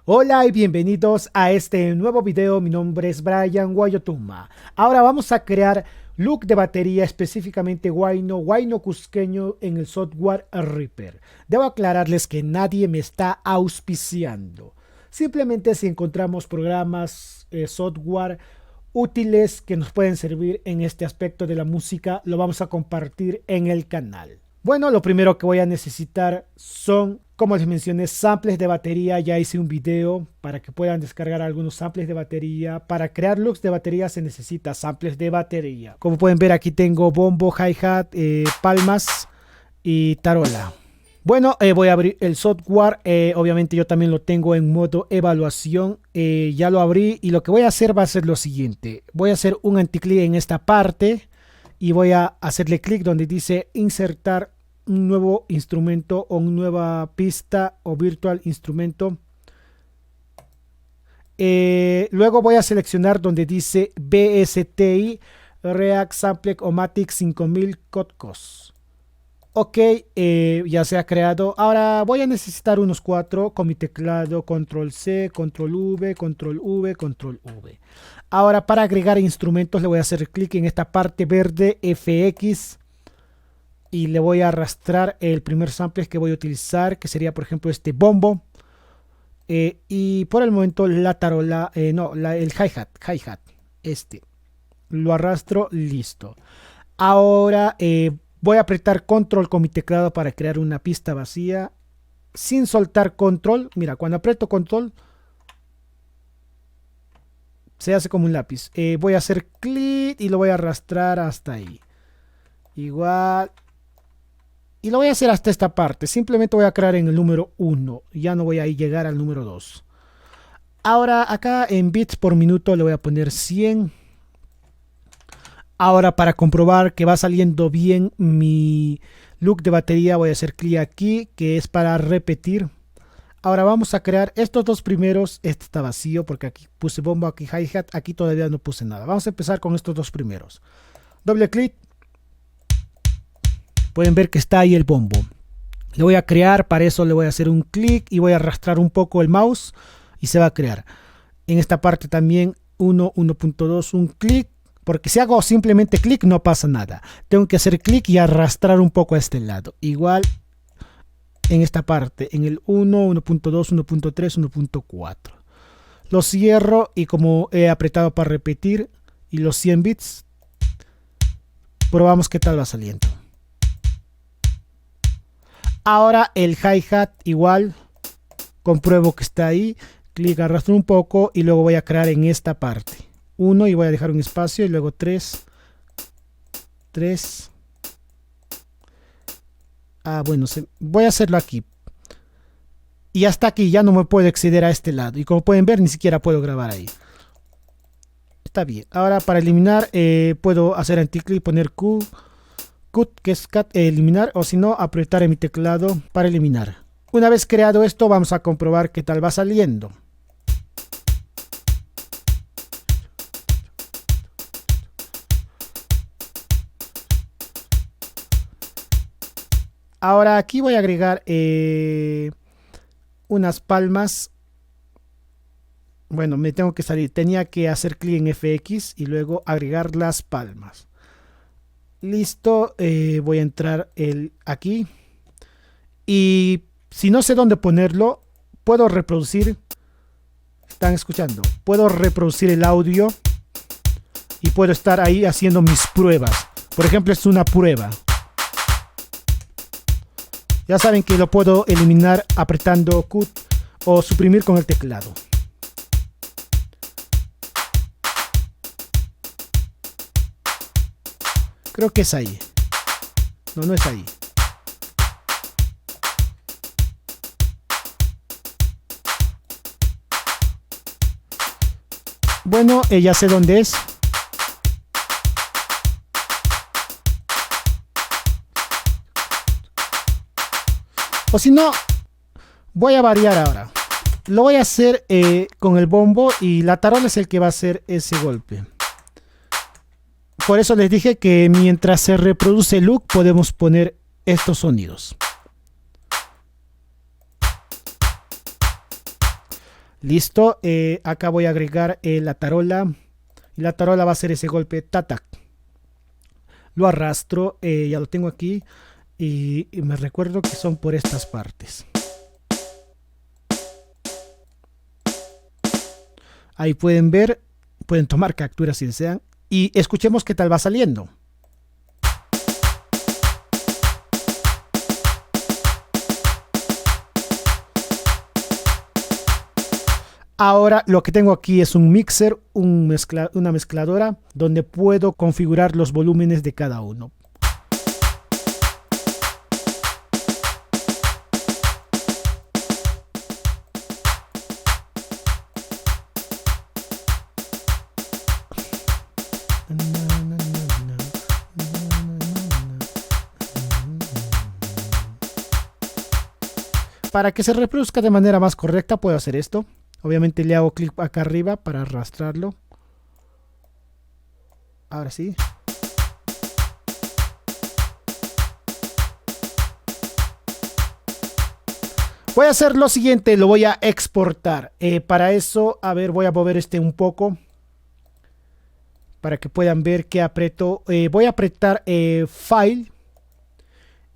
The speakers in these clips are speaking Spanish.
Hola y bienvenidos a este nuevo video. Mi nombre es Brian Guayotuma. Ahora vamos a crear look de batería, específicamente Huayno Cusqueño en el software Reaper. Debo aclararles que nadie me está auspiciando. Simplemente si encontramos programas, software útiles que nos pueden servir en este aspecto de la música, lo vamos a compartir en el canal. Bueno, lo primero que voy a necesitar son, como les mencioné, samples de batería. Ya hice un video para que puedan descargar algunos samples de batería. Para crear looks de batería se necesita samples de batería. Como pueden ver, aquí tengo bombo, hi-hat, palmas y tarola. Bueno, voy a abrir el software. Obviamente yo también lo tengo en modo evaluación. Ya lo abrí y lo que voy a hacer va a ser lo siguiente. Voy a hacer un anticlic en esta parte y voy a hacerle clic donde dice insertar un nuevo instrumento o una nueva pista o virtual instrumento. Luego voy a seleccionar donde dice BSTI React Sample O-Matic 5000 Codecos. Ok, ya se ha creado. Ahora voy a necesitar unos 4 con mi teclado control C, control V, control V, control V. Ahora para agregar instrumentos le voy a hacer clic en esta parte verde FX y le voy a arrastrar el primer sample que voy a utilizar, que sería por ejemplo este bombo. Y por el momento la tarola, el hi-hat, este. Lo arrastro, listo. Ahora voy a apretar control con mi teclado para crear una pista vacía. Sin soltar control, mira, cuando aprieto control se hace como un lápiz. Voy a hacer clic y lo voy a arrastrar hasta ahí. Igual. Y lo voy a hacer hasta esta parte. Simplemente voy a crear en el número 1. Ya no voy a llegar al número 2. Ahora acá en bits por minuto le voy a poner 100. Ahora para comprobar que va saliendo bien mi look de batería voy a hacer clic aquí, que es para repetir. Ahora vamos a crear estos dos primeros. Este está vacío porque aquí puse bombo, aquí hi-hat, aquí todavía no puse nada. Vamos a empezar con estos dos primeros. Doble clic. Pueden ver que está ahí el bombo. Le voy a crear, para eso le voy a hacer un clic y voy a arrastrar un poco el mouse y se va a crear. En esta parte también 1.2, un clic, porque si hago simplemente clic no pasa nada. Tengo que hacer clic y arrastrar un poco a este lado. Igual en esta parte, en el 1, 1.2, 1.3, 1.4. Lo cierro y como he apretado para repetir y los 100 bits, probamos qué tal va saliendo. Ahora el hi-hat igual, compruebo que está ahí, clic, arrastro un poco y luego voy a crear en esta parte. 1 y voy a dejar un espacio y luego 3. 3. Bueno, voy a hacerlo aquí. Y hasta aquí ya no me puedo exceder a este lado. Y como pueden ver, ni siquiera puedo grabar ahí. Está bien. Ahora para eliminar, puedo hacer anticlic y poner Q. Cut, que es eliminar, o si no, apretar en mi teclado para eliminar. Una vez creado esto, vamos a comprobar qué tal va saliendo. Ahora aquí voy a agregar unas palmas. Bueno, me tengo que salir. Tenía que hacer clic en FX y luego agregar las palmas. Listo, voy a entrar aquí y si no sé dónde ponerlo, puedo reproducir. Están escuchando, puedo reproducir el audio y puedo estar ahí haciendo mis pruebas. Por ejemplo, es una prueba. Ya saben que lo puedo eliminar apretando Q o suprimir con el teclado. Creo que es ahí. No, no es ahí. Bueno, ya sé dónde es. O si no, voy a variar ahora. Lo voy a hacer con el bombo y la tarola es el que va a hacer ese golpe. Por eso les dije que mientras se reproduce el loop podemos poner estos sonidos. Listo, acá voy a agregar la tarola. Y la tarola va a hacer ese golpe, tatac. Lo arrastro, ya lo tengo aquí. Y me recuerdo que son por estas partes. Ahí pueden ver, pueden tomar capturas si desean. Y escuchemos qué tal va saliendo. Ahora lo que tengo aquí es un mixer, una mezcladora, donde puedo configurar los volúmenes de cada uno. Para que se reproduzca de manera más correcta puedo hacer esto. Obviamente le hago clic acá arriba para arrastrarlo. Ahora sí. Voy a hacer lo siguiente, lo voy a exportar. Para eso, a ver, voy a mover este un poco. Para que puedan ver que aprieto. Voy a apretar File.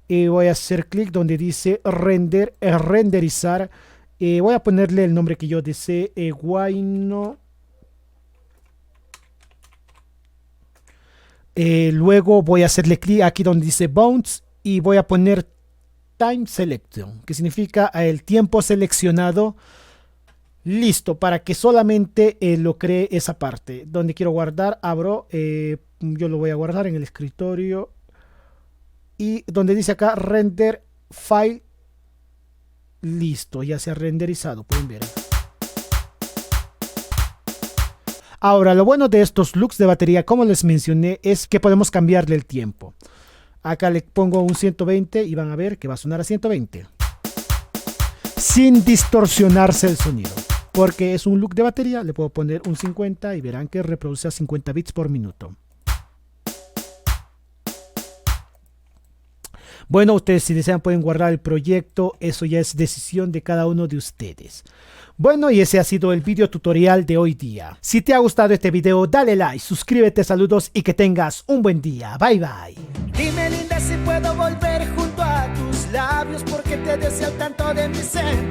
Y voy a hacer clic donde dice render, renderizar. Voy a ponerle el nombre que yo desee, Wino. Luego voy a hacerle clic aquí donde dice Bounce y voy a poner Time Selection, que significa el tiempo seleccionado. Listo, para que solamente lo cree esa parte. Donde quiero guardar, abro, yo lo voy a guardar en el escritorio. Y donde dice acá Render File. Listo, ya se ha renderizado, pueden ver. Ahora, lo bueno de estos looks de batería, como les mencioné, es que podemos cambiarle el tiempo. Acá le pongo un 120 y van a ver que va a sonar a 120. Sin distorsionarse el sonido. Porque es un look de batería, le puedo poner un 50 y verán que reproduce a 50 bits por minuto. Bueno, ustedes si desean pueden guardar el proyecto, eso ya es decisión de cada uno de ustedes. Bueno, y ese ha sido el video tutorial de hoy día. Si te ha gustado este video, dale like, suscríbete, saludos y que tengas un buen día. Bye bye. Dime linda si puedo volver junto a tus labios porque te deseo tanto de mi sentir.